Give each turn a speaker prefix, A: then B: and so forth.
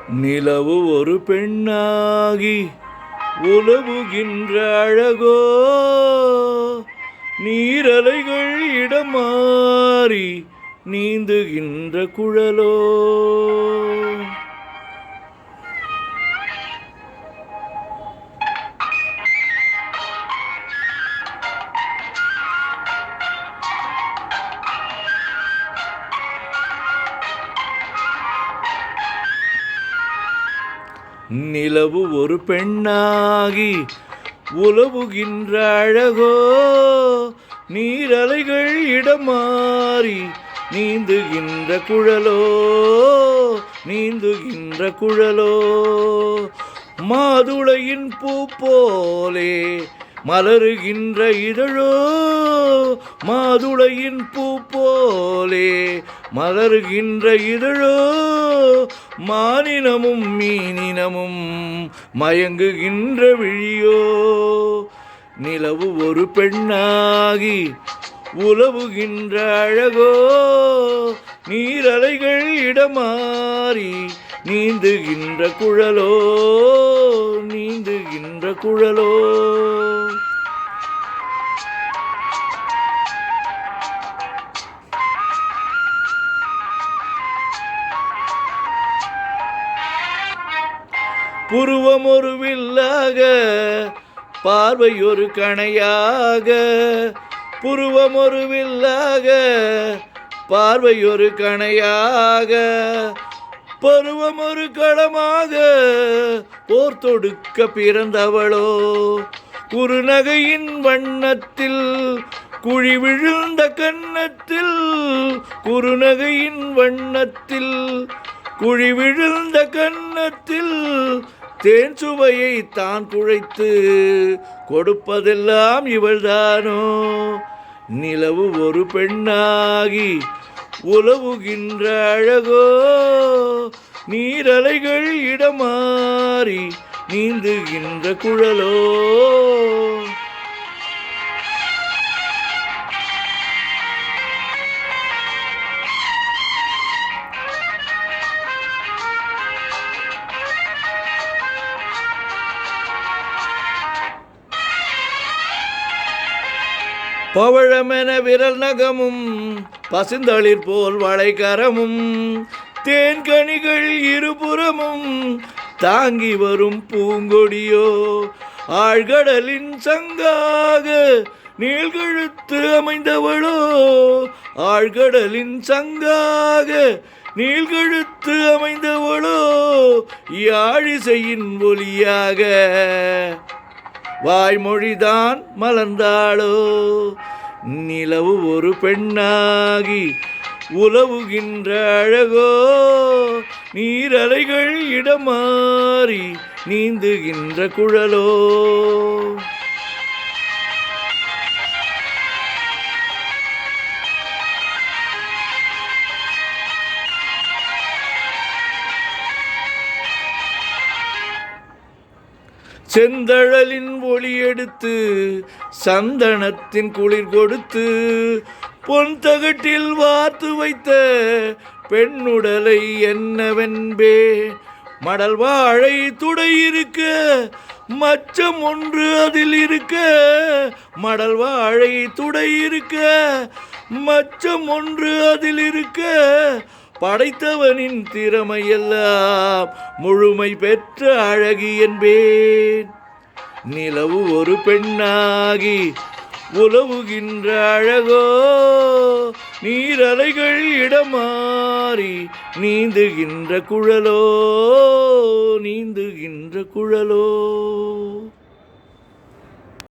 A: நிலவு ஒரு பெண்ணாகி உலவுகின்ற அழகோ, நீரலைகள் இடம் மாறி நீந்துகின்ற குழலோ. நிலவு ஒரு பெண்ணாகி உலவுகின்ற அழகோ, நீரலைகள் இடம் மாறி நீந்துகின்ற குழலோ, நீந்துகின்ற குழலோ. மாதுளையின் பூ போலே மலருகின்ற இதழோ, மாதுளையின் பூ போலே மலருகின்ற இதழோ, மானினமும் மீனினமும் மயங்குகின்ற விழியோ. நிலவு ஒரு பெண்ணாகி உலவுகின்ற அழகோ, நீரலைகள் இடமாறி நீந்துகின்ற குழலோ, நீந்துகின்ற குழலோ. புருவம் ஒரு வில்லாக, பார்வை ஒரு கணையாக, புருவம் ஒரு வில்லாக, பார்வை ஒரு கணையாக, பருவம் ஒரு களமாக போர் தொடுக்க பிறந்தவளோ. குறுநகையின் வண்ணத்தில் குழி விழுந்த கன்னத்தில், குறுநகையின் வண்ணத்தில் குழி விழுந்த கன்னத்தில் தேன் சுவையை தான் குழைத்து கொடுப்பதெல்லாம் இவள்தானோ. நிலவு ஒரு பெண்ணாகி உலவுகின்ற அழகோ, நீரலைகள் இடமாறி நீந்துகின்ற குழலோ. பவழமென விரல் நகமும் பசுந்தளிர் போல் வளைகரமும், தேன்கனிகள் இருபுறமும் தாங்கி வரும் பூங்கொடியோ. ஆழ்கடலின் சங்காக நீள்கழுத்து அமைந்தவளோ, ஆழ்கடலின் சங்காக நீள்கழுத்து அமைந்தவளோ. யாழிசையின் ஒலியாக வாய்மொழிதான் மலர்ந்தாளோ. நிலவு ஒரு பெண்ணாகி உலவுகின்ற அழகோ, நீரலைகள் இடமாறி நீந்துகின்ற குழலோ. செந்தழலின் ஒளி எடுத்து சந்தனத்தின் குளிர் கொடுத்து, பொன் தகட்டில் வார்த்து வைத்த பெண்ணுடலை என்னவென்பே. மடல் வாழை துடை இருக்க மச்சம் ஒன்று அதில் இருக்க, மடல் வாழை துடை இருக்க மச்சம் ஒன்று அதில் இருக்க, படைத்தவனின் திறமையெல்லாம் முழுமை பெற்ற அழகி என்பேன். நிலவு ஒரு பெண்ணாகி உலவுகின்ற அழகோ, நீரலைகள் இடமாறி நீந்துகின்ற குழலோ, நீந்துகின்ற குழலோ.